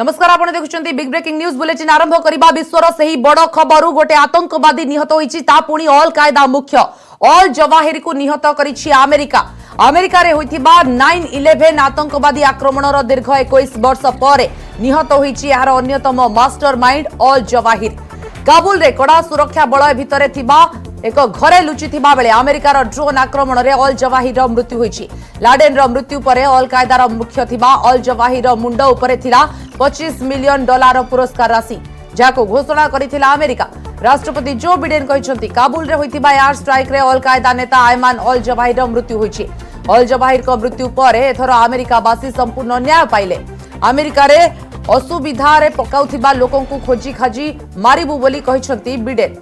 नमस्कार आपण देखुचंती big breaking news bulletin आरंभ करिबा विश्वर सही बड़ खबर गोटे आतंकवादी निहत होईची ता पुणी अल कायदा मुख्य अल जवाहिरी को निहत करिछि अमेरिका। अमेरिका रे होइथिबा 9/11 आतंकवादी आक्रमणर दीर्घ 21 वर्ष पर निहत होईची यार अन्यतम मास्टरमाइंड अल जवाहिरी। काबुल रे कड़ा सुरक्षा बलय भितरे थिबा एक घरे लुचिथिबा बेले अमेरिकार ड्रोन आक्रमण रे अल जवाहिर मृत्यु होईची। लाडेन रो मृत्यु परे अल कायदार मुख्य थिबा अल जवाहिर मुंड उपरे थिला $25 मिलियन पुरस्कार राशि जाको घोषणा करिथिला अमेरिका। राष्ट्रपति जो बिडेन कहिसंती काबुल रे होइथिबा एयर स्ट्राइक रे अल कायदा नेता आयमान अल जवाहिर मृत्यु होईची। अल जवाहिर को मृत्यु परे एथर अमेरिकावासी संपूर्ण न्याय पाइले। अमेरिका रे असुविधा रे पकाउथिबा लोकन को खोजी खाजी मारिबु बोली कहिसंती Biden.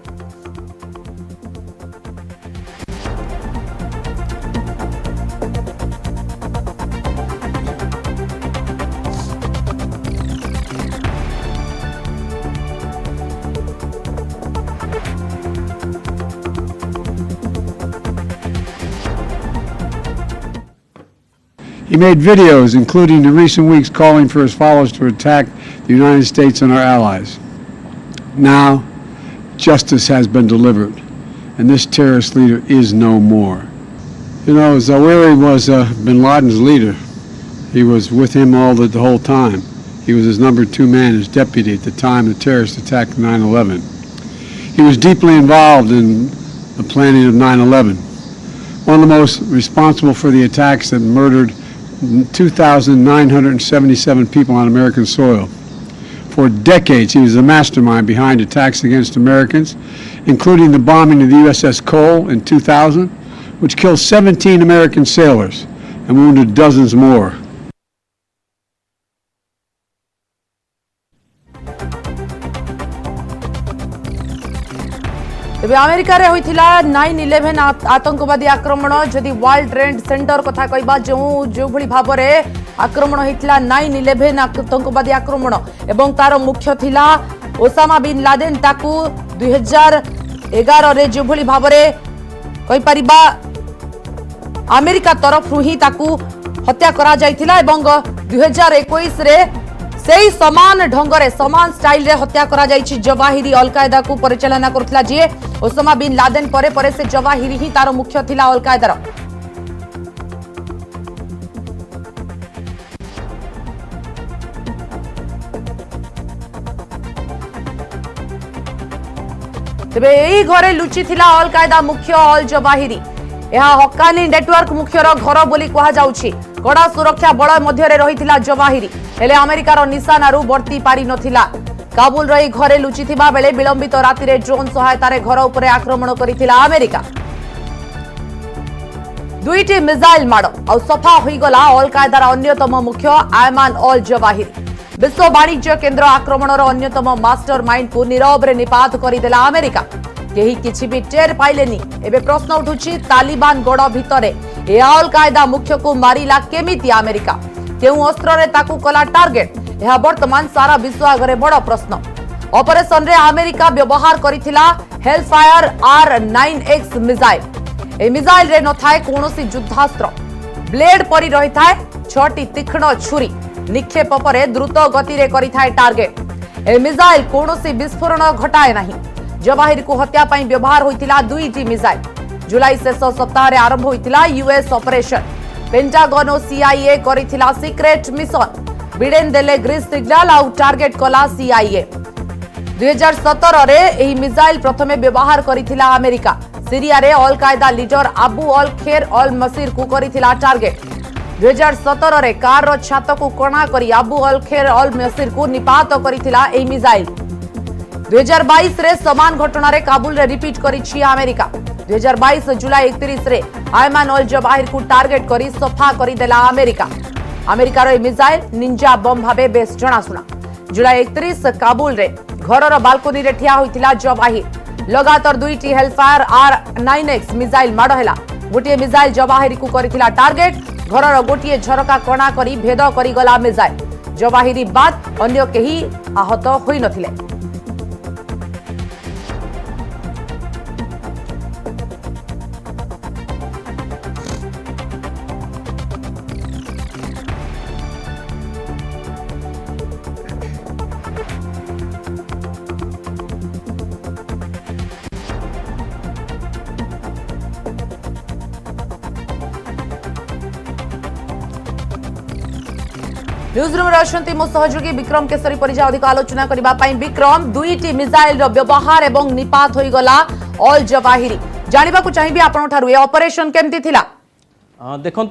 He made videos, including in recent weeks, calling for his followers to attack the United States and our allies. Now, justice has been delivered, and this terrorist leader is no more. You know, Zawahiri was bin Laden's leader. He was with him the whole time. He was his number 2 man, his deputy at the time the terrorist attack of 9/11. He was deeply involved in the planning of 9/11. One of the most responsible for the attacks that murdered 2,977 people on American soil. For decades, he was the mastermind behind attacks against Americans, including the bombing of the USS Cole in 2000, which killed 17 American sailors and wounded dozens more. तेबे America रे होइथिला 9/11 आतंकवादी आक्रमण। जदि world trade centre कथा कहबा जो भली भाबरे आक्रमण होइथिला 9/11 आतंकवादी आक्रमण एवं तार मुख्य थिला ओसामा बिन लादेन ताकू 2011 रे जो भली भाबरे कहि परिबा अमेरिका तरफ ही ताकू हत्या करा जाइथिला एवं 2021 रे सेही समान ढंगरे समान स्टाइल रे हत्या करा जाइछि। जवाहिरी अल कायदा को परिचालना करथिला जे ओसामा बिन लादेन परे परे से जवाहिरी ही तार मुख्य थिला अल कायदार। तेबे एही घरे लुचि थिला अल कायदा मुख्य अल जवाहिरी। यह हक्कानी नेटवर्क मुख्यर घर बोली कहा जाउछि। कड़ा सुरक्षा बलय मध्य रही जवाहिरी हेले अमेरिकार निशानारू बर्ती पारि नथिला। काबुल रही घरे लुचिथिबा बेले विलंबित राति रे ड्रोन सहायता रे घर उपरे आक्रमण करिथिला अमेरिका। दुईटी मिसाइल माड़ आ सफा होईगला अल कायदार अन्यतम मुख्य आयमान अल जवाहिरी। विश्व वाणिज्य केंद्र आक्रमणर अन्यतम मास्टरमाइंड को नीरव रे निपात करिदेला अमेरिका। केही किछि भी टेर पाइलेनी। एबे प्रश्न उठुछि तालिबान गड़ भितरे ए अल कायदा मुख्य को मारिला केमिति अमेरिका? केउ अस्त्र रे ताकू कला टार्गेट? यह वर्तमान सारा विश्व आगरे बड़ प्रश्न। ऑपरेशन रे अमेरिका व्यवहार करिथिला हेलफायर R9X मिसाइल। ए मिसाइल रे न थाए कोनोसी युद्धास्त्र। ब्लेड परि रही थाए 6टी तीक्ष्ण छुरी। निक्षेप परे द्रुत गति रे करिथाए टार्गेट। ए मिसाइल कोनोसी विस्फोरण घटाए नाही। जवाहिरी को हत्या पाई व्यवहार होइथिला 2टी मिसाइल। जुलाई शेष सप्ताह रे आरंभ होइथिला यूएस ऑपरेशन। पेंटागन और CIA करिथिला सीक्रेट मिशन। बिडेन देले ग्रीन सिग्नल आउ टार्गेट कला CIA। 2017 रे एही मिसाइल प्रथमे व्यवहार करिथिला अमेरिका। सीरिया रे अल कायदा लीडर अबू अल खैर अल मसीर को करिथिला टार्गेट। 2017 रे कार रो छात को कणा करी अबू अल खैर अल मसीर को निपात करिथिला एही मिसाइल। 2022 रे समान घटना रे काबुल रे रिपीट करिछि अमेरिका। 2022 जुलाई 31 रे आयमान अल जवाहिर को टार्गेट करी सफा करी देला अमेरिका। अमेरिकार ए मिसाइल निंजा बम भाबे बेस जणाशुना। जुलाई 31 काबुल रे घरर बालकोनी रे ठिया होइतिला जवाहिर। लगातार 2टी हेलफायर R9X मिसाइल माड़ हैला। गोटे मिसाइल जवाहिरी को करिथिला टार्गेट। घरर गोटे झरका कणा करी भेद करी गला मिसाइल। जवाहिरी बाद अन्य केही आहत होई नथिले। न्यूज रूम रही मो सहयोगी विक्रम केसरी परिजा अधिक आलोचना करने विक्रम दुईटी मिसाइल व्यवहार एवं निपात हो गला ऑल जवाहिरी जानवा चाहिए आपन ऑपरेशन केमती थिला देखु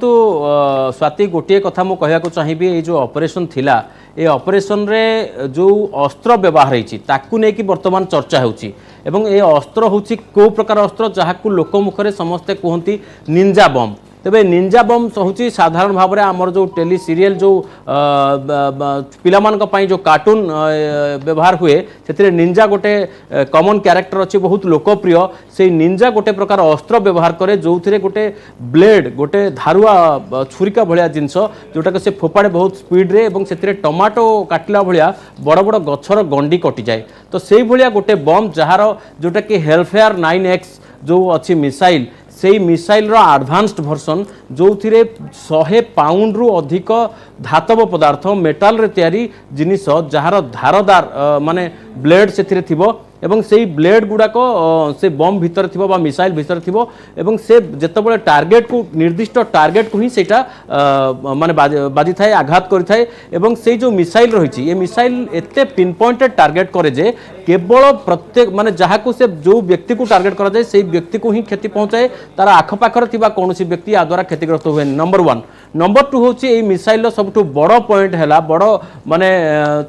स्वाति गोटे कथा मु कहया चाहिए ये जो ऑपरेशन थिला ए ऑपरेशन रे जो अस्त्र व्यवहार होती वर्तमान चर्चा होची एवं ए अस्त्र होची को प्रकार अस्त्र जहां लोक मुखरे समस्ते कहती निंजा बम तेबे निंजा बम हूँ साधारण भाव में आमर जो टेली सीरियल जो पिलामान जो कार्टून व्यवहार हुए से निंजा गोटे कॉमन कैरेक्टर अच्छी बहुत लोकप्रिय से निंजा गोटे प्रकार अस्त्र व्यवहार करे जो थे गोटे ब्लेड गोटे धारुआ छुरिका भाया जिनस जोटा कि से फोपाड़े बहुत स्पीड रे एवं से टमाटो काटिला भाया बड़ बड़ गछर गंडी कटि जाए तो से भाया गोटे बम जार जोटा कि हेल्फेयर 9X जो अच्छी मिसाइल से मिसाइल एडवांस्ड वर्सन जो थे 100 पाउंड रु अधिक धातव पदार्थ मेटाल रे तैयारी जिनिस जार धारदार माने ब्लेड से थिबो एवं से ब्लेड गुड़ाक से बम भितर थी मिसाइल भितर थी एवं से जितेबाला टार्गेट को निर्दिष्ट टार्गेट को ही सेटा माने बाजी थाए आघात करिथाए एवं से जो मिसाइल रही ये मिसाइल एते पिन पॉइंटेड टार्गेट करे जे केवल प्रत्येक माने जहाँ को से जो व्यक्ति को टार्गेट करा जाए से व्यक्ति को ही क्षति पहुंचाए तार आखपाखर थिबा कौनसी व्यक्ति या द्वारा क्षतिग्रस्त हुए नंबर 1 नंबर 2 हूँ ये मिसाइल सबुठ बड़ पॉइंट है बड़ माने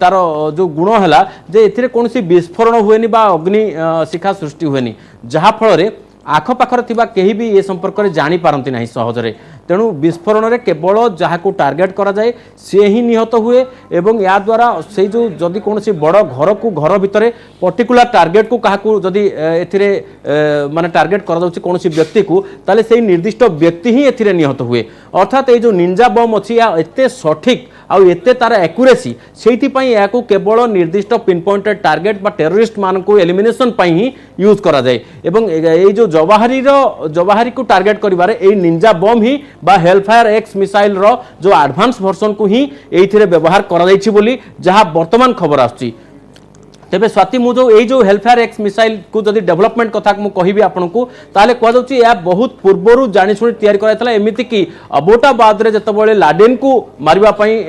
तार जो गुण है जे एथिरे कौनसी विस्फोरण हुए बा अग्नि शिखा सृष्टि हुए जहाँ फल आखपाखर थिबा केही भी ये संपर्क में जानी पारंती नहीं सहजरे तेणु विस्फोरण रे केवल जहाँ को टार्गेट करा जाए से ही निहत हुए एवं या द्वारा से जो जदि कौन बड़ घर को घर भितर पर्टिकुलर टार्गेट को क्या जदि एथिरे माने टार्गेट करा जाउछि कौन व्यक्ति को ताले से निर्दिष्ट व्यक्ति ही एथिरे निहत हुए अर्थात ये जो निंजा बम अच्छी या एते सठिक आउ एते तार एक्यूरेसी सेइथिपई याकू केवल निर्दिष्ट पिन पॉइंटेड टार्गेट बा टेररिस्ट मान को एलिमिनेशन पई ही यूज करा जाए एवं ये जो जवाहरी को टार्गेट करिबारे ए निंजा बम ही बा हेल्फायर एक्स मिसाइल रो जो एडवांस वर्सन को ही एथिरे व्यवहार करा जाइछि बोली जहां वर्तमान खबर आछि तेबे स्वाति मु जो हेल्फेयर एक्स मिसाइल को जदि डेवलपमेंट कथा मु कहिबी आपनकू ताले कह जाउछि या बहुत पूर्वरु जानि सुनि तयारी कराइतला एमिति कि अबोटाबाद रे जतबळे लाडेन को मारिबा पई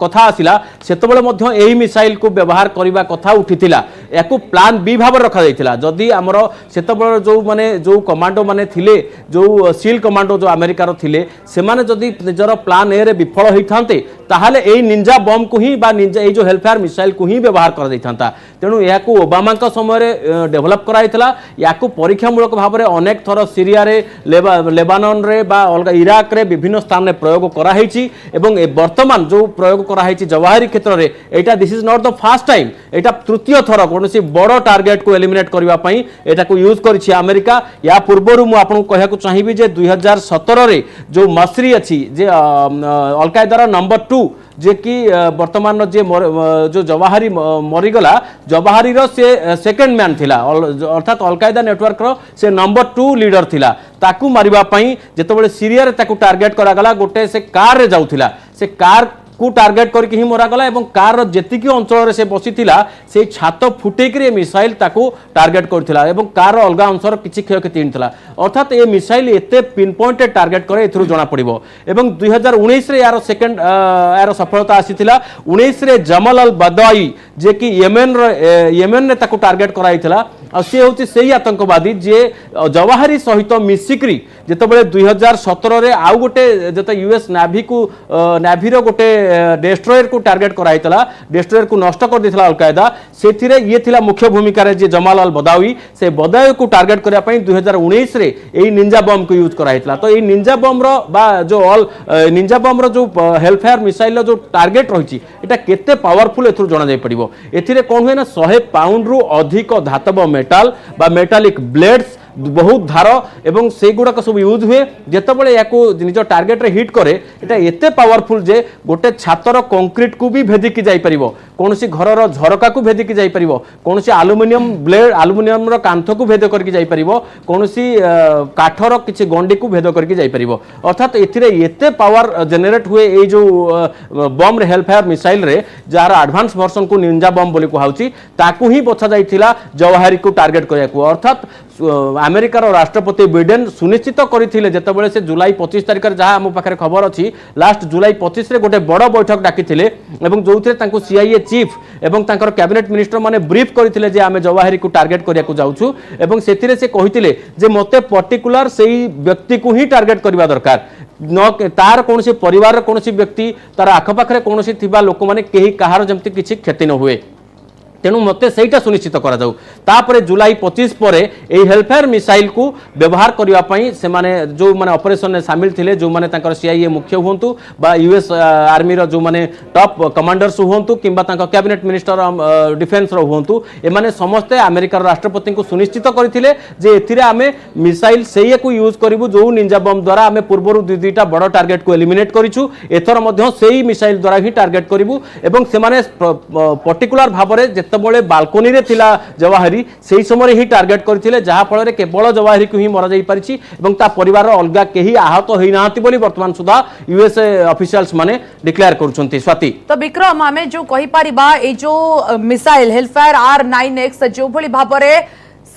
कथा आसिला सेतबळे मध्य एही मिसाइल को व्यवहार करिबा कथा उठितिला याकू प्लान बी भाव रखा जाइतिला जदि हमर सेतबळे जो कमांडो माने थिले जो सील कमांडो जो अमेरिका रो थिले से माने जदि निजर प्लान ए रे विफल होइथांते ताहाले एही निंजा बम को ही बा निंजा ए जो हेल्फेयर मिसाइल को ही व्यवहार करा जाइथांता तेणु या ओबामा समय डेभलप कराइला या परीक्षामूलक भाव में अनेक थर सीरिया रे लेबानन रे बा अलग इराक रे विभिन्न स्थान में प्रयोग कराई एवं वर्तमान जो प्रयोग कराई जवाहरी क्षेत्र में एटा this is not the first time एटा तृतीय थर कौन बड़ टार्गेट को एलिमिनेट करने एटा यूज कर अमेरिका या पूर्वर मुझे आपको कहना चाहिए जे 2017 रे जो मसरी अच्छी जे अलकायदार नंबर 2 जे कि वर्तमान जे जो जवाहरी मरीगला जवाहरी से सेकेंड मैन थिला अर्थात अलकायदा नेटवर्क रो से नंबर 2 लीडर थिला ताकू मारिबा पई जेतबेले सीरिया रे ताकू टार्गेट करा गला गोटे से कार रे जाउथिला से कार को टार्गेट करके ही मरागला एवं कार जेतिकी अंचल से बसीथिला से छात फुटेक मिसाइल ताको टार्गेट करथिला एवं कार अलग अंशर किछि क्षयक्षति होइथिला अर्थात ये मिसाइल एते पिन पॉइंटेड टार्गेट करे एथुरु जणा पड़िबो एवं 2019 रे यार सेकंड यार सफलता आसीथिला 19 रे जमाल अल बदाई जे कि येमेन ने ताको टार्गेट कराइथिला आ से होछि सेही आतंकवादी जे जवाहरी सहित मिसिक्री जेतबेले 2017 रे आउ गोटे जते यूएस नाभी को नाभी रो गोटे डेस्ट्रॉयर को टार्गेट कराइतला डेस्ट्रॉयर को नष्ट कर देथिला अलकायदा सेथिरे ये थिला मुख्य भूमिका रे जे जमाल अल बदावी से बदावी को टार्गेट करिया पई 2019 रे एई निंजा बम को यूज कराइतला तो एई निंजा बम रो बा जो ऑल निंजा बम रो जो हेल्फेयर मिसाइल जो टार्गेट रहिछि एटा केते पावरफुल एथुर जणा जाय पड़िबो एथिरे कोन होय ना 100 पाउंड रु अधिक धातव मेटाल बा मेटालिक ब्लेड्स बहुत धार एवं से गुड़ाक सब यूज हुए जितेबाला या निज टार्गेट रे हिट करे एटा एते पावरफुल जे गोटे छातर कंक्रीट को भी भेदिकी जाई परिबो कौन घर झरका को भेदिकी जापर कौन आलुमिनियम ब्लेड आलुमिनियम कांथ को भेद करके जापर कौन काठर किसी गंडी को भेद करके जापर अर्थात एते पावर जेनेरेट हुए ये जो बम हेलफायर मिसाइल रे जार एडवांस वर्सन को निंजा बम बोली कहुची ताकू ही बछा जाइथिला जवाहरी को टार्गेट करने अर्थात अमेरिकार राष्ट्रपति बिडेन सुनिश्चित करथिले जेतेबेले से जुलाई 25 तारिख जहाँ आम पाखे खबर अच्छी लास्ट जुलाई 25 रे गोटे बड़ बैठक डाकिथिले एवं जोथिरे तांको सीआईए चीफ एवं तांकर कैबिनेट मिनिस्टर माने ब्रीफ करथिले जे आमे जवाहरी को टार्गेट करिया को जाउछु एवं सेथिरे से कहिथिले जे मते पर्टिकुलर सेही व्यक्ति को ही टार्गेट करबा दरकार न तार कौन परिवार कौन व्यक्ति तार आखपाखे कौन थिबा लोक माने केही कहार जमती किछि क्षति न हुए तेणु मते सहीटा सुनिश्चित करा जाऊ तापरे जुलाई 25 पर हेल्पफेयर मिसाइल को व्यवहार करने से माने जो माने ऑपरेशन में सामिल थिले जो माने तांकर सीआईए मुख्य हुंतु बा यूएस आर्मी रो जो माने टॉप कमांडर्स हुंतु किंबा तांकर कैबिनेट मिनिस्टर डिफेंस रो हुंतु ए माने समस्ते अमेरिकार राष्ट्रपति को सुनिश्चित करथिले जे एथिरे आमे मिसाइल सेये को यूज करिवु जो निंजा बम द्वारा आमे पूर्वरु दुईटा बड़ टार्गेट को एलिमिनेट करिछु एथर मध्य सेही मिसाइल द्वारा ही टार्गेट करिवु एवं से माने पर्टिकुलर भाबरे जेतबळे बाल्कनी रे थिला जवाहरी सेही समय ही टार्गेट करथिले जहा फल केवल जवाहरी को ही मरा जाई परिछि एवं ता परिवार अलगा केही आहत होई नाहंती बोली वर्तमान सुधा यूएसए ऑफिशियल्स माने डिक्लेयर करूछंती स्वाति तो विक्रम आमे जो कहि परिबा ए जो मिसाइल हेल्फायर R9X जो भली भाबरे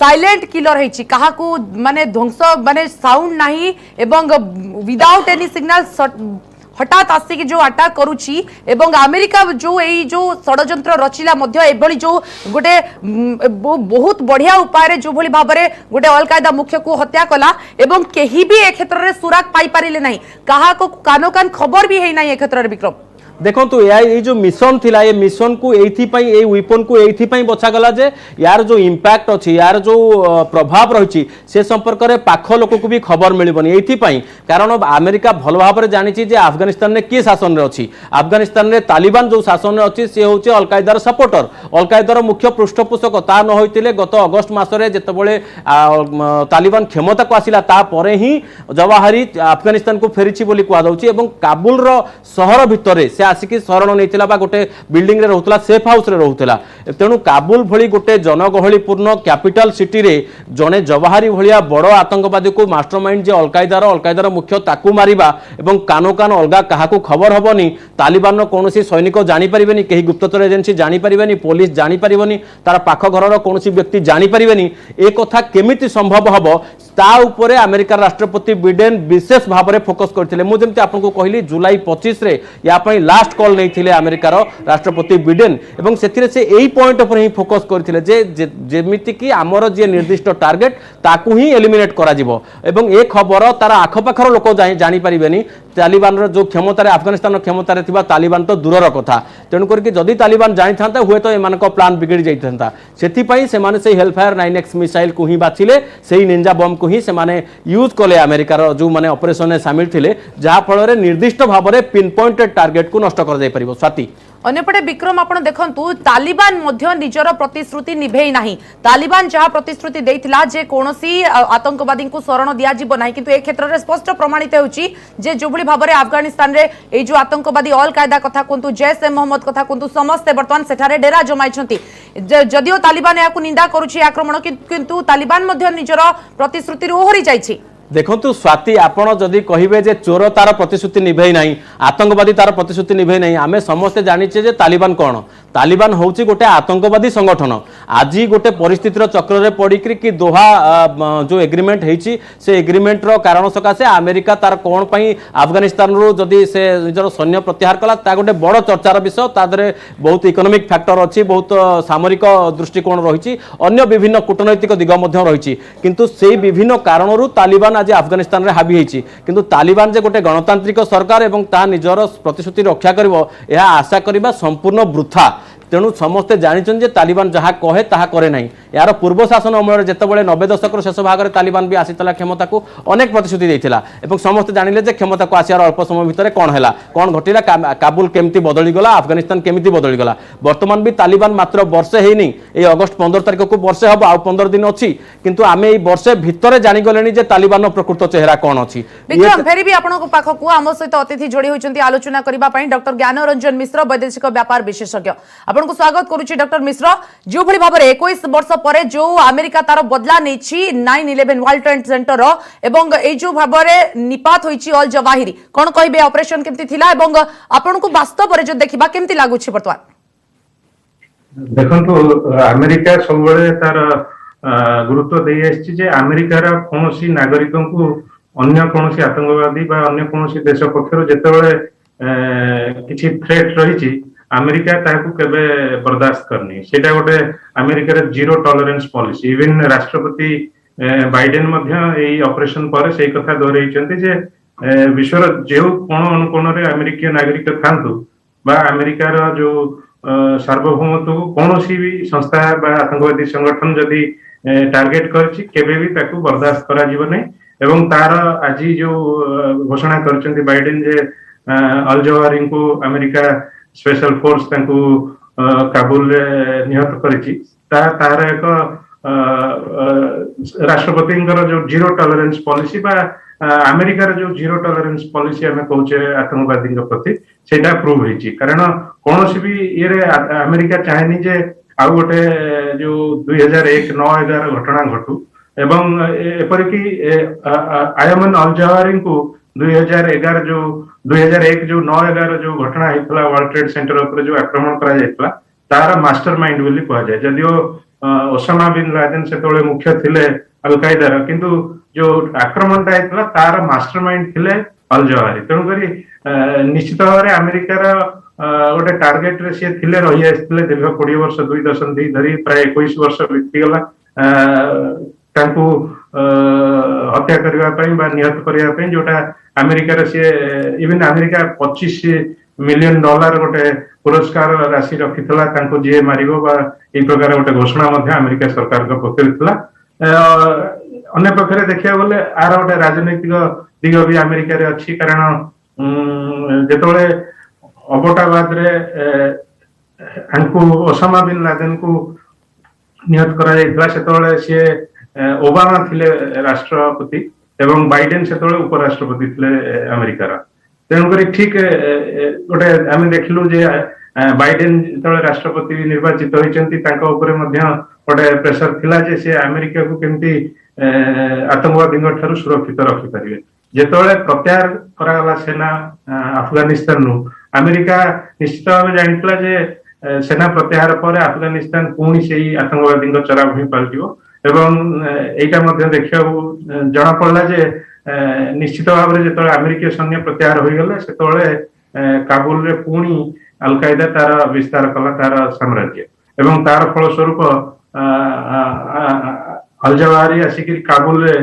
साइलेंट किलर है कहा को माने ध्वंस माने साउंड नहीं एवं विदाउट एनी सिग्नल हठात आसिक जो अटैक करुची एवं अमेरिका जो यही जो षड्यंत्र रचिला मध्य एभली जो गोटे बहुत बढ़िया उपाय जो भली भाबरे गोटे अल कायदा मुख्य को हत्या कला एवं केही भी ए क्षेत्र रे सुराग पाई पारिले नहीं कहा को कानो कान खबर भी है नहीं ए क्षेत्र रे विक्रम देखो तो ये जो मिशन थिला ये मिशन को ये वेपन को ये बछा गला जे यार जो इंपैक्ट अच्छी यार जो प्रभाव रही से संपर्क में पाख लोक को भी खबर मिलबनी ये कारण अमेरिका भल भाव में जानी जे अफगानिस्तान में किए शासन में अच्छी अफगानिस्तान में तालिबान जो शासन में अच्छी सी हूँ अल कायदार सपोर्टर अल कायदार मुख्य पृष्ठपोषक ता न होते गत अगस्ट मसरे जितेबाला तालिबान क्षमता को आसला तापर ही जवाहरी अफगानिस्तान को फेरी बोली कहुच्छी काबुल सहर भितर से आसिक शरण नहीं गोटे बिल्डिंग रे रहउतला सेफ हाउस रे रहउतला तेणु काबुल भली गोटे जनगहलीपूर्ण कैपिटल सिटी रे जने जवाहरी भलिया बड़ आतंकवादी को मास्टरमाइंड जे अलकायदार मुख्य ताकू मारिबा एवं कानो कान अलगा काहाकू खबर हबनी तालिबान कौन सैनिक जानी परिबेनी केही गुप्तचर एजेंसी जानी परिबेनी पुलिस जानी परिबेनी तार पाख घर कौन व्यक्ति जानी परिबेनी ए कथा केमिति संभव हबो ता उपरे अमेरिकार राष्ट्रपति बिडेन विशेष भाव में फोकस करथिले मु जेमति आपनको कहली जुलाई 25 रे या पई लास्ट कॉल नैथिले अमेरिकार राष्ट्रपति बिडेन एवं सेथिरे से एई पॉइंट पर ही फोकस करथिले जे जेमिति कि हमर जे निर्दिष्ट टार्गेट ताकू ही एलिमिनेट करा जिवो एवं ए खबर तार आखपाखर लोक जानी परिबेनी तालिबान जो क्षमतार अफगानिस्तान क्षमतार थिबा तालिबान तो दूरर कथा तेणु करके जदि तालिबान जानी था हुए तो एमानक प्लान बिगड़ी जाइथांता सेथिपई से माने से हेल्पफायर 9X मिसाइल को ही बाछिले सेही निंजा बम को ही से माने यूज कले अमेरिकार जो माने ऑपरेशन में शामिल थिले जहा फल निर्दिष्ट भाव में पिन पॉइंटेड टार्गेट को नष्ट कर जाय परिबो स्वाति अन्यपटे विक्रम आपण देखंतु तालिबान मध्य निजर प्रतिश्रुति निभेई नाही तालिबान जहां प्रतिश्रुति देइथिला जे कोनोसी आतंकवादी को शरण दिया जिवो नाही किंतु ए क्षेत्र रे स्पष्ट प्रमाणित होउची जे जोभली भाबरे अफगानिस्तान रे ए जो आतंकवादी अल कायदा कथा कोंतु जैश ए मोहम्मद कथा कोंतु समस्त वर्तमान सेठारे डेरा जमाइछंती जदियो तालिबान याकु निंदा करूची आक्रमण किंतु तालिबान मध्य निजर प्रतिश्रुति रे ओहरी जाइछि देखु स्वाति आपण जदि कहे जे चोर तार प्रतिश्रुति निभे ना आतंकवादी तार प्रतिश्रुति निभे ना आम समस्ते जानीचे जे तालिबान कौन तालिबान हूँ गोटे आतंकवादी संगठन आज गोटे परिस्थितिर चक्र में पड़ी कि दोहा जो एग्रीमेंट होती से एग्रीमेंट कारण सकाशे अमेरिका तार कौन पाई अफगानिस्तान रू जदि से निजर सैन्य प्रत्याहार कला ता गोटे बड़ चर्चार विषय तादरे बहुत इकोनोमिक फैक्टर अच्छी बहुत सामरिक दृष्टिकोण रही अन्य विभिन्न कूटनैतिक दिग रही किंतु से विभिन्न कारणरू तालिबान आज अफगानिस्तान रे हावी होती किंतु तालिबान जे गोटे गणतांत्रिक सरकार एवं ता निजर प्रतिश्रुति रक्षा करिवो यह आशा करिबा संपूर्ण वृथा तेणु समस्ते जानिछन जे तालिबान जहाँ कहे ताहा करे नहीं यार पूर्व शासन अमल जितेबाला 90 दशक शेष भाग में तालिबान भी आसीला क्षमता को अनेक प्रतिश्रुति देता एवं समस्ते जानिले जे क्षमता को आसार अल्प समय भितर कौन है कौन घटिला काबुल केमती बदलीगला अफगानिस्तान केमती बदलीगला बर्तमान भी तालिबान मात्र वर्षे होनी ये अगस्ट 15 तारिख को वर्षे हम आउ 15 दिन अच्छी किंतु आम ये वर्षे भितर जानीगले जे तालिबान प्रकृत चेहरा कौन अच्छी विक्रम फेरी भी आपन पाखक आम सहित अतिथि जोड़ी होती आलोचना करने डॉक्टर ज्ञानरंजन मिश्र वैदेशिक व्यापार विशेषज्ञ। आपन को स्वागत करूची डॉक्टर मिश्र। जो भली भाबरे 21 वर्ष परे जो अमेरिका तार बदला नेछि 9/11 वर्ल्ड ट्रेड सेंटर एवं ए जो भाबरे निपात होईची अल जवाहिरी कोन कहबे ऑपरेशन केमती थिला एवं आपन को वास्तव रे जो देखिबा केमती लागुची वर्तमान? देखंतु अमेरिका सबले तार गुरुत्व दे आछि जे अमेरिकार कोनोसी नागरिकन को अन्य कोनोसी आतंकवादी बा अन्य कोनोसी देश पक्षर जेतेबेले किछि थ्रेट रहिछि अमेरिका ताकू केबे बर्दाश्त करनी सेटा गोटे अमेरिकार जीरो टॉलरेंस पॉलिसी। इवन राष्ट्रपति बाइडेन मध्य एई ऑपरेशन पर सेई कथा दोहराइछन्ति जे विश्वर जेउ कोन अनुकोण रे अमेरिकीय नागरिक थांतु बा अमेरिकार जो सार्वभौमत्व को कोनोसी भी संस्था बा आतंकवादी संगठन जदि टार्गेट करछि केबे भी ताकू बर्दाश्त करा जिवो नै। एवं तार आज जो घोषणा करछन्ति बाइडेन जे अल जवाहिरी को अमेरिका स्पेशल फोर्स तांकू काबुल रे निहत करिछि तार एक राष्ट्रपति जो जीरो टॉलरेंस पॉलिसी बा अमेरिकार जो जीरो टॉलरेंस पॉलिसी हमें कहूचे आतंकवादी प्रति सेटा प्रूव होईछि। कारण कोनोसी भी ये रे अमेरिका चाहेनी जे आउ गोटे जो 2001 9/11 घटना घटू एवं एपरिकी आयमन अल जवाहिरी को 2001 जो 9/11 जो घटना हेतला वर्ल्ड ट्रेड सेंटर ऊपर जो आक्रमण करा जायतला तार मास्टरमाइंड बोली कहा जाय। जदियो ओसामा बिन लादेन सेतोले मुख्य थिले अल कायदा किंतु जो आक्रमणटा हेतला तार मास्टरमाइंड थिले अल जवाहिरी। तेणु करी निश्चित भाव में अमेरिकार गोटे टार्गेट रे से थिले रही आस्थिले दीर्घ 20 वर्ष 2 दशंधि धरी प्राय 21 वर्ष बीतीगला तांकू हत्या करबा पई बा निहत करबा पई जोटा अमेरिकार से इवन अमेरिका $25 मिलियन गोटे पुरस्कार राशि रखिथला तांको जे मारिबो बा ए प्रकार गोटे घोषणा मध्य अमेरिका सरकार को पकड़िथला। अन्य पक्षरे देखिया बोले आर गोटे राजनीतिक दिग भी अमेरिका रे अछि। कारण जेतोले अबोटाबाद रे आंकु ओसामा बिन लादेन को निहत करा जायतला सेतोले से ओबामा थिले राष्ट्रपति एवं बाइडेन सेतोले उपराष्ट्रपति थिले अमेरिकार। तेणुकरी ठीक गोटे आम देखिलु जे बाइडेन जेतोले राष्ट्रपति निर्वाचित होइचंती तांको ऊपर मध्य गोटे प्रेशर थिला जे से अमेरिका को केमती आतंकवादी ठारू सुरक्षित रखि परिबे। जेतोले प्रत्याहार करागला सेना अफगानिस्तान नु अमेरिका निश्चित भाव जानितला जे सेना प्रत्याहार पर अफगानिस्तान पुणी से आतंकवादी चरा भूमि पलटिबो एवं एटा मध्य देखिया जना पड़ला जे निश्चित भाव में जो अमेरिकीय सैन्य प्रत्याहार हो गले सेतोले काबुल रे पुणी अल कायदा तार विस्तार कला तार साम्राज्य एवं तार फलस्वरूप अल जवाहिरी आसिक काबुल रे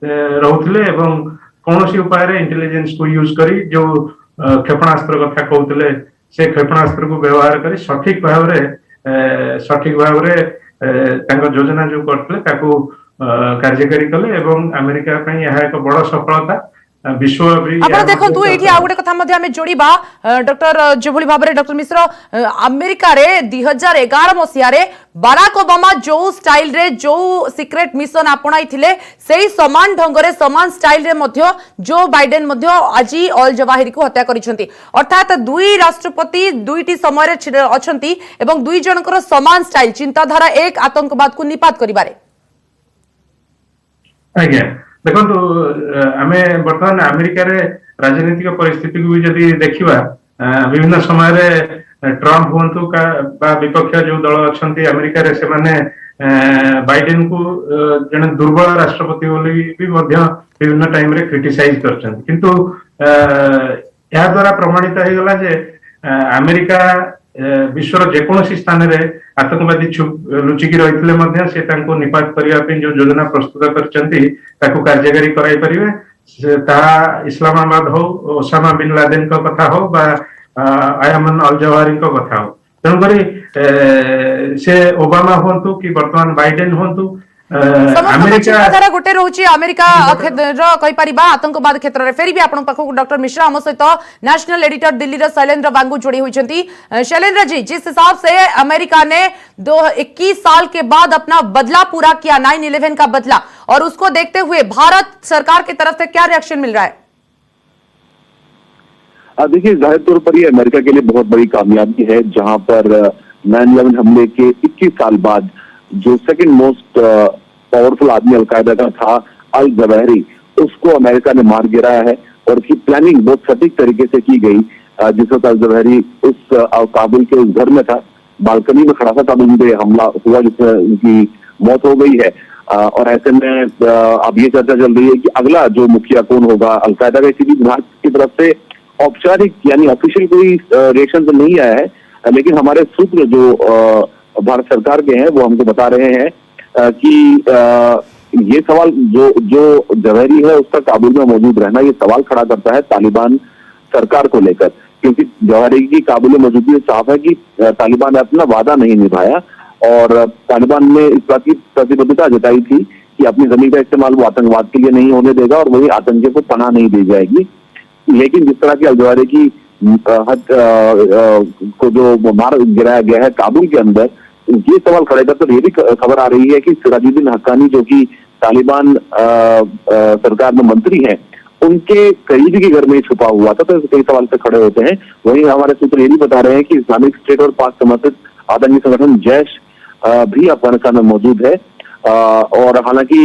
रहउथिले एवं कोनोसी उपाय रे इंटेलिजेंस को यूज करी जो क्षेपणास्त्र कथा कहउथिले से क्षेपणास्त्र को व्यवहार करी सठिक भाव रे तांको योजना जो करथिले ताको कार्यकारी कले एवं अमेरिका पई यह एक बड़ सफलता विश्व भी। आपण देखंतु एठी आ गुटे कथा मध्ये हमें जोड़ीबा डॉक्टर जेभली भाबरे डॉक्टर मिश्र अमेरिका रे 2011 मसिया रे बाराक ओबामा जो स्टाइल रे जो सीक्रेट मिशन अपनाई थिले सेही समान ढंग रे समान स्टाइल रे मध्ये जो बाइडेन मध्ये आजी अल जवाहिरी को हत्या करिसंती। अर्थात दुई राष्ट्रपति दुईटी समय रे अछंती एवं दुई जनकर समान स्टाइल चिंताधारा एक आतंकवाद को निपात करिबारे। आज्ञा देखो आमे वर्तमान अमेरिका रे राजनीतिक परिस्थिति को भी जदि देखिबा विभिन्न समय रे ट्रम्प हुंतु का बा विपक्ष जो दल अछंती अमेरिका रे से माने बाइडेन को जने दुर्बल राष्ट्रपति बोली भी मध्य विभिन्न टाइम रे क्रिटिसाइज करछन। किंतु या द्वारा प्रमाणित हो गला जे अमेरिका विश्वर जेकोसी स्थान रे आतंकवादी लुचिकी रही से निपात करने जो योजना प्रस्तुत करछंती ताकू कार्यकारी कराई परिवे ताहा इस्लामाबाद हो ओसामा बिन लादेन का कथा हो बा आयमन अल जवाहिरी का कथा हो। तेणुकरी से ओबामा हुंतु कि वर्तमान बाइडेन हुंतु अमेरिका गोटे रोची अमेरिका कहि परिबा आतंकवाद क्षेत्र रे फेरी भी आपन पाखो डॉक्टर मिश्रा हम सहित नेशनल एडिटर दिल्ली रे शैलेंद्र बांगू जोड़ी होइछंती। शैलेंद्र जी, जिस हिसाब से अमेरिका ने 21 साल के बाद अपना बदला पूरा किया 9/11 का बदला, और उसको देखते हुए भारत सरकार की तरफ से क्या रिएक्शन मिल रहा है? देखिए, जाहिर तौर पर ये अमेरिका के लिए बहुत बड़ी कामयाबी है, जहां पर 9/11 हमले के 21 साल बाद जो सेकंड मोस्ट पावरफुल आदमी अलकायदा का था अल जवाहिरी, उसको अमेरिका ने मार गिराया है। और उसकी प्लानिंग बहुत सटीक तरीके से की गई। जिस वक्त अल जवाहिरी उस काबुल के उस घर में था, बालकनी में खड़ा था, तब उन पे हमला हुआ जिसमें उनकी मौत हो गई है। और ऐसे में अब ये चर्चा चल रही है कि अगला जो मुखिया कौन होगा अलकायदा का। इसी बीच भारत की तरफ से औपचारिक यानी ऑफिशियल कोई रिएक्शन तो नहीं आया है, लेकिन हमारे सूत्र जो भारत सरकार के हैं वो हमको बता रहे हैं कि ये सवाल जो जवाहिरी है उसका काबुल में मौजूद रहना, ये सवाल खड़ा करता है तालिबान सरकार को लेकर, क्योंकि जवाहिरी की काबुल में मौजूदगी साफ है कि तालिबान ने अपना वादा नहीं निभाया और तालिबान ने इस बात की प्रतिबद्धता जताई थी कि अपनी जमीन का इस्तेमाल वो आतंकवाद के लिए नहीं होने देगा और वही आतंकियों को पनाह नहीं दी जाएगी। लेकिन जिस तरह की अल जवाहिरी की हद को जो मार गिराया गया है काबुल के अंदर, ये सवाल खड़े करते ये भी खबर आ रही है कि सिराजुद्दीन हक्कानी जो कि तालिबान सरकार में मंत्री हैं, उनके करीबी के घर में छुपा हुआ था, तो कई सवाल से खड़े होते हैं। वहीं हमारे सूत्र ये भी बता रहे हैं कि इस्लामिक स्टेट और पाक समर्थित आतंकी संगठन जैश भी अफगानिस्तान में मौजूद है। और हालांकि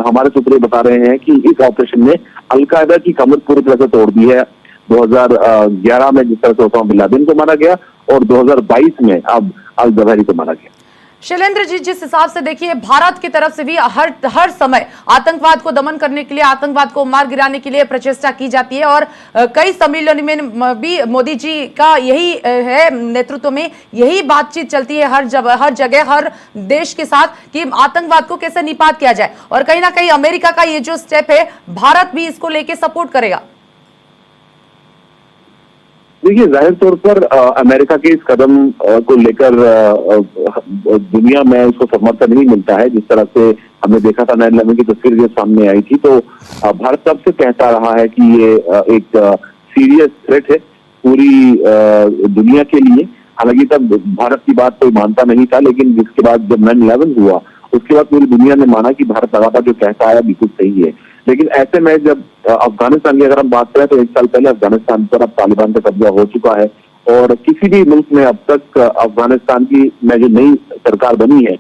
हमारे सूत्र ये बता रहे हैं कि इस ऑपरेशन ने अलकायदा की कमर पूरी तरह से तोड़ दी है। 2011 में जिस तरह से ओसामा बिन लादेन को मारा गया और 2022 में अब अल जवाहिरी को मारा गया। शैलेंद्र जी, जिस हिसाब से देखिए भारत की तरफ से भी हर समय आतंकवाद को दमन करने के लिए, आतंकवाद को मार गिराने के लिए प्रचेष्टा की जाती है और कई सम्मेलन में भी मोदी जी का यही है नेतृत्व में यही बातचीत चलती है हर जगह हर देश के साथ कि आतंकवाद को कैसे निपात किया जाए। और कहीं ना कहीं अमेरिका का ये जो स्टेप है, भारत भी इसको लेके सपोर्ट करेगा। देखिए, जाहिर तौर पर अमेरिका के इस कदम को लेकर दुनिया में उसको समर्थन नहीं मिलता है। जिस तरह से हमने देखा था 9/11 की तस्वीर जब सामने आई थी, तो भारत तब से कहता रहा है कि ये एक सीरियस थ्रेट है पूरी दुनिया के लिए। हालांकि तब भारत की बात कोई मानता नहीं था, लेकिन जिसके बाद जब 9/11 हुआ उसके बाद पूरी दुनिया ने माना कि भारत लगातार जो कहता आया बिल्कुल सही है। लेकिन ऐसे में जब अफगानिस्तान की अगर हम बात करें तो 1 साल पहले अफगानिस्तान पर अब तालिबान का कब्जा हो चुका है और किसी भी मुल्क में अब तक अफगानिस्तान की में जो नई सरकार बनी है,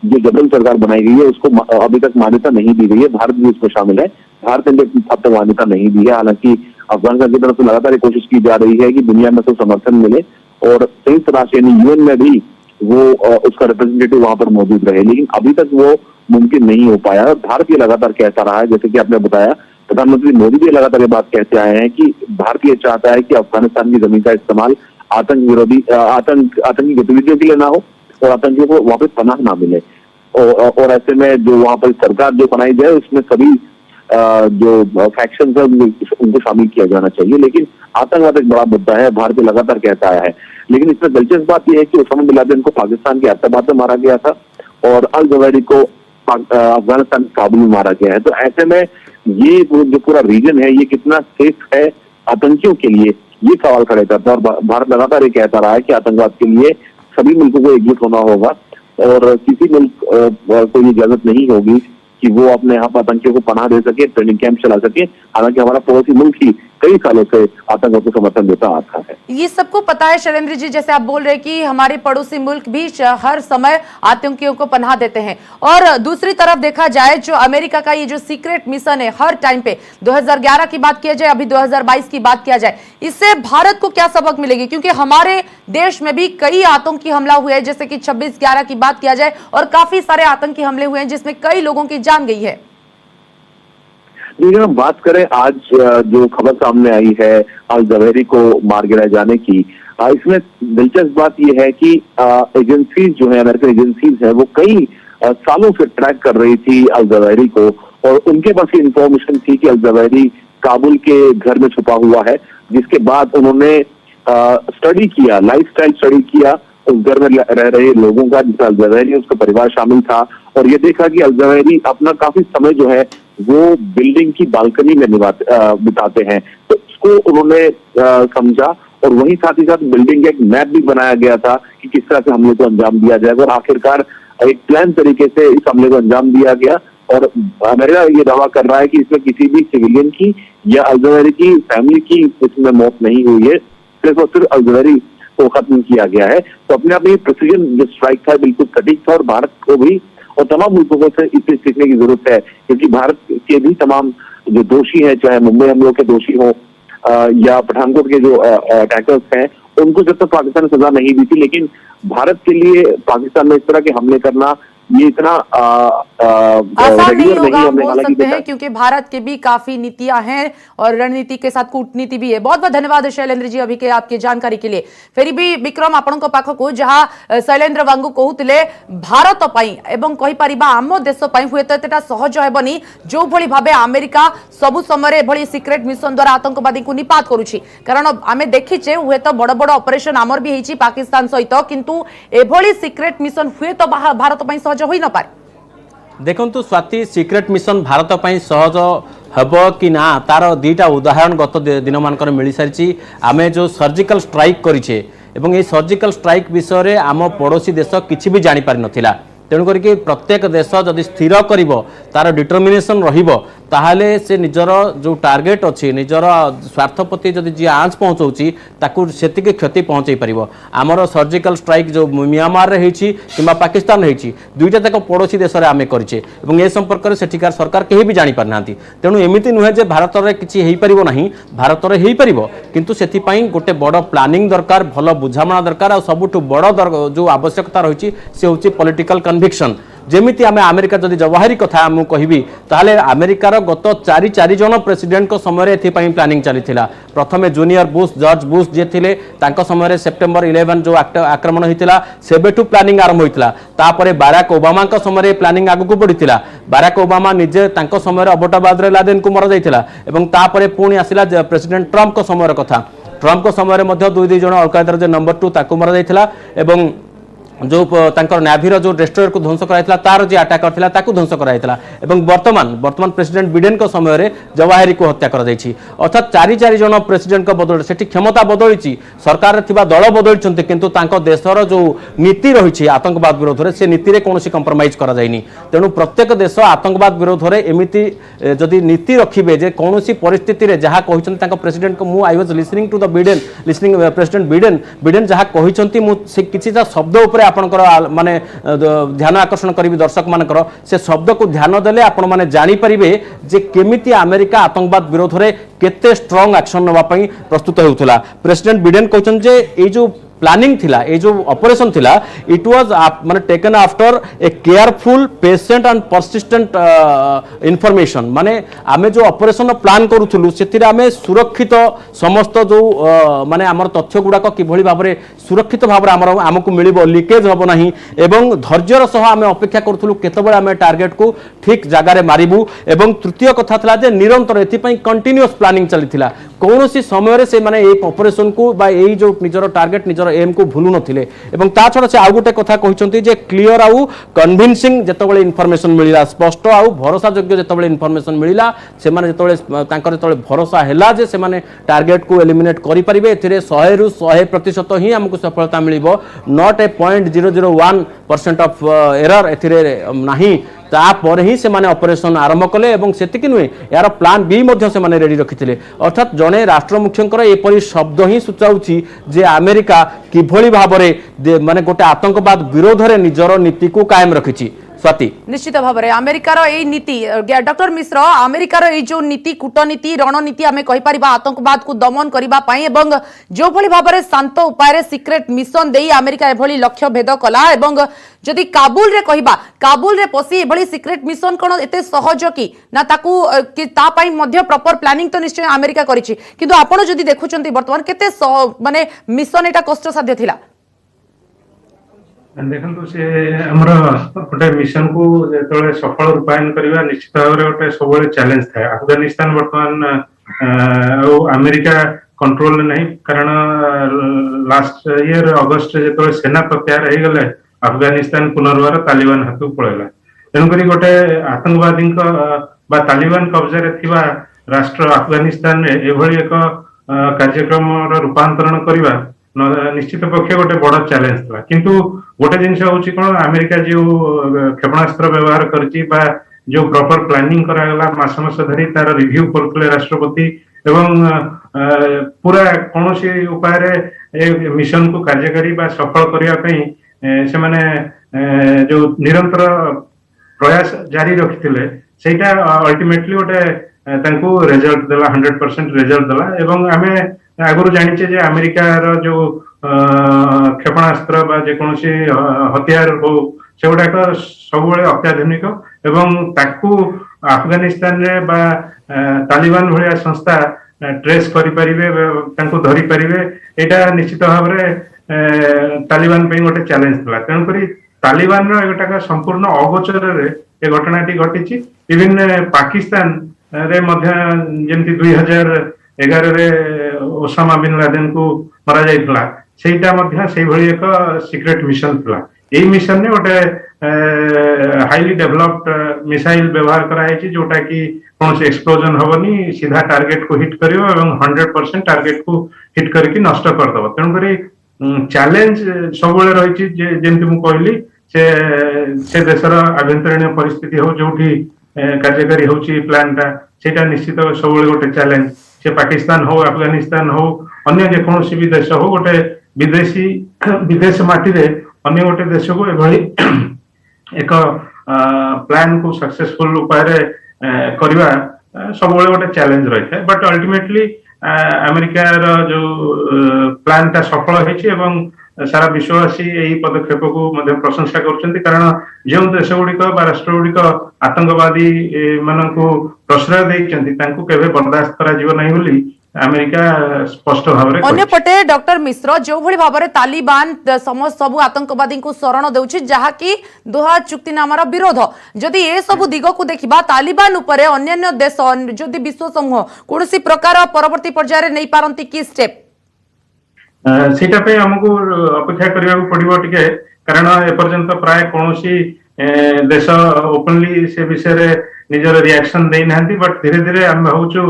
जो जबरन सरकार बनाई गई है, उसको अभी तक मान्यता नहीं दी गई है। भारत भी इसमें शामिल है। भारत ने अब तक मान्यता नहीं दी है। हालांकि अफगानिस्तान की तरफ से लगातार कोशिश की जा रही है कि दुनिया में तो समर्थन मिले और संयुक्त राष्ट्र यानी यूएन में भी वो उसका रिप्रेजेंटेटिव वहां पर मौजूद रहे, लेकिन अभी तक वो मुमकिन नहीं हो पाया। और भारत ये लगातार कहता रहा है, जैसे कि आपने बताया, प्रधानमंत्री मोदी भी लगातार ये बात कहते आए हैं कि भारत ये चाहता है कि अफगानिस्तान की जमीन का इस्तेमाल आतंकी गतिविधियों के लिए ना हो और आतंकियों को वहां पर पनाह ना मिले। और ऐसे में जो वहां पर सरकार जो बनाई जाए उसमें सभी जो फैक्शन है उनको शामिल किया जाना चाहिए। लेकिन आतंकवाद एक बड़ा मुद्दा है, भारत लगातार कहता आया है। लेकिन इसमें दिलचस्प बात यह है कि ओसामा बिन लादेन को पाकिस्तान के एबटाबाद में मारा गया था और अल जवाहिरी को अफगानिस्तान काबुल में मारा गया है। तो ऐसे में ये जो पूरा रीजन है ये कितना सेफ है आतंकियों के लिए, ये सवाल खड़े करता है। और भारत लगातार ये कहता रहा है कि आतंकवाद के लिए सभी मुल्कों को एकजुट होना होगा और किसी मुल्क को ये इजाजत नहीं होगी कि वो अपने यहाँ पर आतंकियों को पनाह दे सके, ट्रेनिंग कैंप चला सके। हालांकि हमारा पड़ोसी मुल्क ही कई सालों से आतंकवाद को समर्थन देता आता है। ये सबको पता है शैलेंद्र जी, जैसे आप बोल रहे हैं कि हमारे पड़ोसी मुल्क भी हर समय आतंकियों को पनाह देते हैं। और दूसरी तरफ देखा जाए जो अमेरिका का ये जो सीक्रेट मिशन है हर टाइम पे, 2011 की बात किया जाए, अभी 2022 की बात किया जाए, इससे भारत को क्या सबक मिलेगी? क्योंकि हमारे देश में भी कई आतंकी हमला हुए हैं, जैसे कि 26/11 की बात किया जाए और काफी सारे आतंकी हमले हुए हैं जिसमें कई लोगों की जान गई है। अगर हम बात करें आज जो खबर सामने आई है अल जवाहिरी को मार गिराए जाने की, इसमें दिलचस्प बात यह है कि एजेंसीज जो है, अमेरिकन एजेंसीज है, वो कई सालों से ट्रैक कर रही थी अल जवाहिरी को और उनके पास ये इंफॉर्मेशन थी कि अल जवाहिरी काबुल के घर में छुपा हुआ है। जिसके बाद उन्होंने स्टडी किया, लाइफस्टाइल स्टडी किया उस घर में रह रहे लोगों का, जिसमें अल जवाहिरी उसका परिवार शामिल था, और ये देखा कि अल जवाहिरी अपना काफी समय जो है वो बिल्डिंग की बालकनी में बिताते हैं। तो उसको उन्होंने समझा और वहीं साथ ही साथ बिल्डिंग का एक मैप भी बनाया गया था कि किस तरह से हमले को अंजाम दिया जाएगा और आखिरकार एक प्लान तरीके से इस हमले को अंजाम दिया गया। और अमेरिका ये दावा कर रहा है कि इसमें किसी भी सिविलियन की या अल जवाहिरी की फैमिली की इसमें मौत नहीं हुई है, सिर्फ और सिर्फ अल जवाहिरी उसको खत्म किया गया है। तो अपने आप में प्रिसीजन जो स्ट्राइक था बिल्कुल सटीक था और भारत को भी और तमाम मुल्कों को इससे सीखने की जरूरत है, क्योंकि भारत के भी तमाम जो दोषी हैं, चाहे मुंबई हमलों के दोषी हो या पठानकोट के जो अटैकर्स हैं, उनको जब तक पाकिस्तान ने सजा नहीं दी थी, लेकिन भारत के लिए पाकिस्तान में इस तरह के हमले करना ये इतना आसान नहीं होगा, हम बोल हालांकि सकते हैं, क्योंकि भारत के भी काफी नीतियां हैं और रणनीति के साथ कूटनीति भी है। बहुत बहुत धन्यवाद शैलेंद्र जी अभी के आपकी जानकारी के लिए। फेरी भी विक्रम आपण पाखक जहां शैलेंद्र वांगू कहते भारत एवं कही परिबा आम देश हुए तो एतटा सहज हेबनी जो भली भाबे अमेरिका सबु समय एभली सिक्रेट मिशन द्वारा आतंकवादी को निपात करुछि, कारण आमे देखिचे हुए तो बड़ बड़ ऑपरेशन आमर भी हेछि पाकिस्तान सहित, किंतु एभली सिक्रेट मिशन हुए तो भारत पई सहज होई न पारे। देखंतु स्वाति, सिक्रेट मिशन भारत पई सहज हब कि ना तार दुईटा उदाहरण गत दिन मानकर मिल सारी। आम जो सर्जिकल स्ट्राइक करिछे एवं ये सर्जिकल स्ट्राइक विषय रे आम पड़ोसी देश किछि भी जानि पारि नथिला। तेणु करके प्रत्येक देश जदि स्थिर करिवो तार डिटरमिनेशन रहिबो ताहले से निजर जो टार्गेट अच्छी निजर स्वार्थ प्रति जदि जी आँच पहुँचाऊँगी ताकू सेतिक क्षति पहुँचे पारिबो। आमर सर्जिकल स्ट्राइक जो म्यांमार रे कि पाकिस्तान रही दुईटा तक पड़ोसी देश में आम करे ए संपर्क में सेठिकार सरकार कहीं भी जानी पारना। तेणु एमती नुहे जे भारत में किसी हो पारिबो नहीं, भारत में हो पारिबो, किंतु सेथिपाई गोटे बड़ प्लानिंग दरकार, भल बुझामणा दरकार। आ सबुठु बड़ जो आवश्यकता रही से होची पॉलिटिकल कन्विक्शन। जेमिति आमे अमेरिका जदि जवाहरी कथा मु कहबी ताहले अमेरिकार गत चारि जन प्रेसिडेंट समय एथिपाई प्लानिंग चलीथिला। प्रथमे जूनियर बुश, जॉर्ज बुश जे थिले तांको समय सेप्टेम्बर 11 जो आक्रमण होइतिला सेबेठु प्लानिंग आरंभ होइतिला। तापरे बाराक ओबामा को समय प्लानिंग आगु बढ़ितिला। बाराक ओबामा निजे तांको समय अबोटाबाद रे लादेन को मर जाइतिला एवं तापरे पुणी आसिला प्रेसिडेंट ट्रम्प को समय कथा। ट्रम्प को समय मध्य दुई जन अलकायदार जो नंबर 2 ताकू मर जाइतिला एवं जो तांकर नाभीर जो रेस्टोरेंट को ध्वंस कराइथिला तार जे अटैकर थिला ताकू ध्वंस कराइथिला एवं वर्तमान प्रेसिडेंट बिडेन को समय रे जवाहरी को हत्या कर दैछि। अर्थात चारि जन प्रेसिडेंट को बदल सेठी क्षमता बदलिछि, सरकार रे थिबा दल बदलिछन्ते, किंतु तांको देशर जो नीति रहिछि आतंकवाद विरोध रे से नीति रे कोनोसी कंप्रोमाइज करा जायनि। तेणु प्रत्येक देश आतंकवाद विरोध रे एमिति जदि नीति रखिबे जे कोनोसी परिस्थिति रे जहा कहिछन्ते तांको प्रेसिडेंट को मु I was listening to the Biden president Biden जहा कहिछन्ते मु से किछिटा शब्द ऊपर आपनकर माने ध्यान आकर्षण करी दर्शक मानकर से शब्द को ध्यान देले आपण माने जानि परिबे जे केमिति अमेरिका आतंकवाद विरोध रे केते स्ट्रांग एक्शन नवा पई प्रस्तुत हेउथला। प्रेसिडेंट बिडेन कहछन जे ए जो प्लानिंग थिला, ए जो ऑपरेशन थिला, इट वाज माने taken after a careful patient and persistent information. माने आमे जो ऑपरेशन प्लान करूथुलु सेतिरे आमे सुरक्षित समस्त जो माने हमर तथ्य गुडा को किभली भाबरे सुरक्षित भाबरे हमकु मिलिबो, लीकेज होबो नाही एवं धैर्यर सह आमे अपेक्षा करूथुलु केतबेले आमे टार्गेट को ठीक जगह रे मारिबु। एवं तृतीय कथा थिला जे निरंतर एथि पई कंटीन्यूअस प्लानिंग चलिथिला। कोनोसी समय रे से माने ए ऑपरेशन को बा ए जो निजर टार्गेट निजर एम को भूलु नथिले एवं ता छडा से आउ गोटे कथा कहिसंती जे क्लियर आउ कन्विन्सिंग जेतबेले इन्फॉर्मेशन मिलिला, स्पष्ट आउ भरोसा योग्य जेतबेले इन्फॉर्मेशन मिलिला, से माने जेतबेले तांकर जेतबेले भरोसा हैला जे से माने टार्गेट को एलिमिनेट करि परिबे, एथिरे 100 रु 100% ही हमकु सफलता मिलिबो, नॉट ए 0.001% ऑफ एरर एथिरे नाही। तापर ही से माने ऑपरेशन आरंभ कले एवं सेतिक नुहे यार प्लान बी मध्य से माने रेडी रखिथिले। अर्थात जने राष्ट्र मुख्यंकर एपरि शब्द ही सूचाउछि जे अमेरिका किभली भाबरे माने गोटे आतंकवाद विरोध रे निजर नीति को कायम रखिछि। स्वाति, निश्चित भाव में अमेरिकार ये नीति डॉक्टर मिश्र अमेरिकार ये जो नीति कूटनीति रणनीति आम कहीपर आतंकवाद को दमन करने एवं जो भली भाव में शांत उपाय सिक्रेट मिशन दे अमेरिका एभली लक्ष्य भेद कला एवं जदि काबुल रे कहिबा काबुल रे पसी एभली सिक्रेट मिशन कोन एते सहज कि ना ताकू कि ता पई मध्य प्रॉपर प्लानिंग तो निश्चय अमेरिका करिछि, किंतु आपण जदि देखुचंती वर्तमान केते माने मिशन एटा कष्ट साध्य थिला। देखो से हमर गोटे मिशन को जो सफल रूपायन करवा निश्चित भाव में गोटे सब चैलेंज था। अफगानिस्तान बर्तमान अमेरिका कंट्रोल नहीं, कारण लास्ट ईयर अगस्ट जो सेना प्रत्याहार हो गले अफगानिस्तान पुनर्वार तालिबान हाथ पड़ेगा। तेणुक गोटे आतंकवादी तालिबान कब्जा थिबा राष्ट्र अफगानिस्तान एभली एक कार्यक्रम रूपांतरण करवा निश्चित पक्ष गोटे बड़ चैलेंज था। किंतु गोटे जिनस हूँ कौन अमेरिका जो क्षेपणास्त्र व्यवहार करची बा जो प्रॉपर प्लानिंग करागला मास मास धरी तार रिव्यू करते राष्ट्रपति एवं पूरा कौन उपाय ए मिशन को कार्यकारी बा सफल करिया पई से माने जो निरंतर प्रयास जारी रखिथिले सेटा अल्टीमेटली गोटे तांको रिजल्ट देला 100% रिजल्ट देला एवं आमे आगुरु जानिचे जे अमेरिका रो जो क्षेपणास्त्र बा जे कोनसी हथियार हो सेगुडाक सबुबले अत्याधुनिक एवं ताकू अफगानिस्तान रे बा तालिबान भलिया संस्था ट्रेस करि परिबे तांको धरि परिबे एटा निश्चित भाबरे तालिबान पे गोटे चैलेंज थला तेणु करी तालिबान रो एटाका संपूर्ण अगोचर रे ए घटनाटी घटिछि इवन पाकिस्तान रे मध्य जेमति 2011 रे ओसामा बिन लादेन को मारा जाइतला सेटा मध्य सेही भली एक सीक्रेट मिशन थला एई मिशन ने गोटे हाईली डेवलप्ड मिसाइल व्यवहार कराई जोटा कि कौन से एक्सप्लोजन हबनी सीधा टारगेट को हिट करियो एवं 100% टारगेट को हिट करके नष्ट कर दबो तेणु करी चैलेंज सब रही जेमती मु कहली से देशर आभ्यंतरीण परिस्थिति हो जोठी कार्यकारी होची प्लानटा सेटा निश्चित सब गोटे चैलेंज से पाकिस्तान हो अफगानिस्तान हो अन्य जेकोसी भी देश हो गोटे विदेशी विदेश माटी रे अन्य गोटे देश को एभली एक प्लान को सक्सेसफुल उपाय रे करवा सब गोटे चैलेंज रही है बट अल्टीमेटली अमेरिका जो प्लान टा सफल होइछि एवं सारा विश्ववासी यही पदक्षेप को मध्य प्रशंसा करछन्ति कारण जो देश गुड़िक बा राष्ट्र गुड़िक आतंकवादी मानकु प्रश्रय दैछन्ति तांकु केबे बर्दाश्त करा जीव नाही बोली अमेरिका स्पष्ट भाबरे अन्य पटे डॉक्टर मिश्र जो भली भाबरे तालिबान समस्त सब आतंकवादी को शरण देउछि जहा कि दोहा चुक्तिनामार विरोध जदि ए सब दिग को देखिबा तालिबान उपरे अन्य देश जदि विश्व समूह कोनोसी प्रकार परवर्ती पर्याय रे नै पारंती की स्टेप सेटा पे हमको अपेक्षा करबा पड़िबो टिके कारण ए पर्यंत प्राय कोनोसी देश ओपनली से विषय रे निजर रिएक्शन देई नांती बट धीरे धीरे हम होचु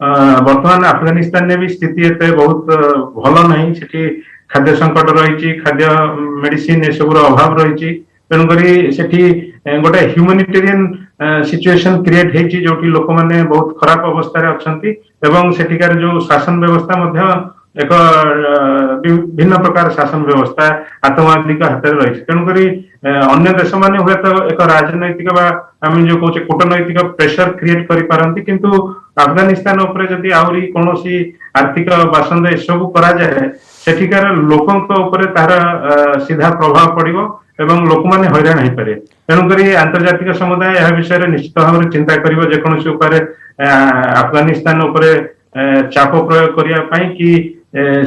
वर्तमान अफगानिस्तान ने भी स्थिति एते बहुत भलो नहीं सेठी खाद्य संकट रही खाद्य मेडिसिन ए सब अभाव रही तेणु करी सेठी गोटे ह्यूमैनिटेरियन सिचुएशन क्रिएट हेची जोटी लोक माने बहुत खराब अवस्था रे अछंती एवं सेठिकार जो शासन व्यवस्था मध्य एक भिन्न प्रकार शासन व्यवस्था आतंकवादी हाथ में रही तेणुकरी अन्य देश माने हुए तो एक राजनैतिक आम जो कहे कूटनैतिक प्रेशर क्रिएट करि पारंती किंतु अफगानिस्तान उपरे जदि आउरी कोनोसी आर्थिक बासंद एसबू करा जाए सेठिकार लोकंक उपरे तार सीधा प्रभाव पड़िबो एवं लोक माने हैरान होई पारे तेणुकरी अंतर्जातिक समुदाय यह विषय निश्चित भाव चिंता करिबो जे कोनोसी उपरे अफगानिस्तान उपरे चाप प्रयोग करिया पई कि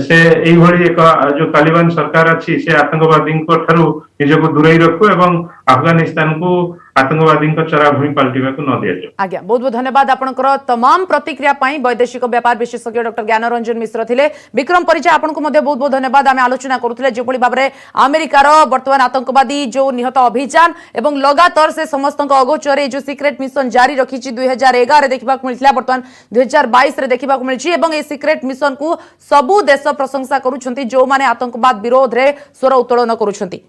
से एई भली एक जो तालिबान सरकार अच्छी से आतंकवादी ठारू निजको दूरेई रखु एवं अफगानिस्तान को आतंकवादी चराभूमि पलटिबा को न दिया जाए। आज्ञा बहुत बहुत धन्यवाद आपनकर तमाम प्रतिक्रिया पाई वैदेशिक व्यापार विशेषज्ञ डॉक्टर ज्ञानरंजन मिश्र थिले विक्रम परिचय आपनको मध्ये बहुत बहुत धन्यवाद आमे आलोचना करूथिले जे भली भाबरे अमेरिकार वर्तमान आतंकवादी जो निहत अभियान एवं लगातार से समस्त अगोचर जो सिक्रेट मिशन जारी रखी 2011 रे देखबा मिलथिला वर्तमान 2022 रे देखबा मिलछि एवं ए सिक्रेट मिशन को सबु देश प्रशंसा करूछंती जो माने आतंकवाद विरोध रे स्वर उत्तोलन करूछंती।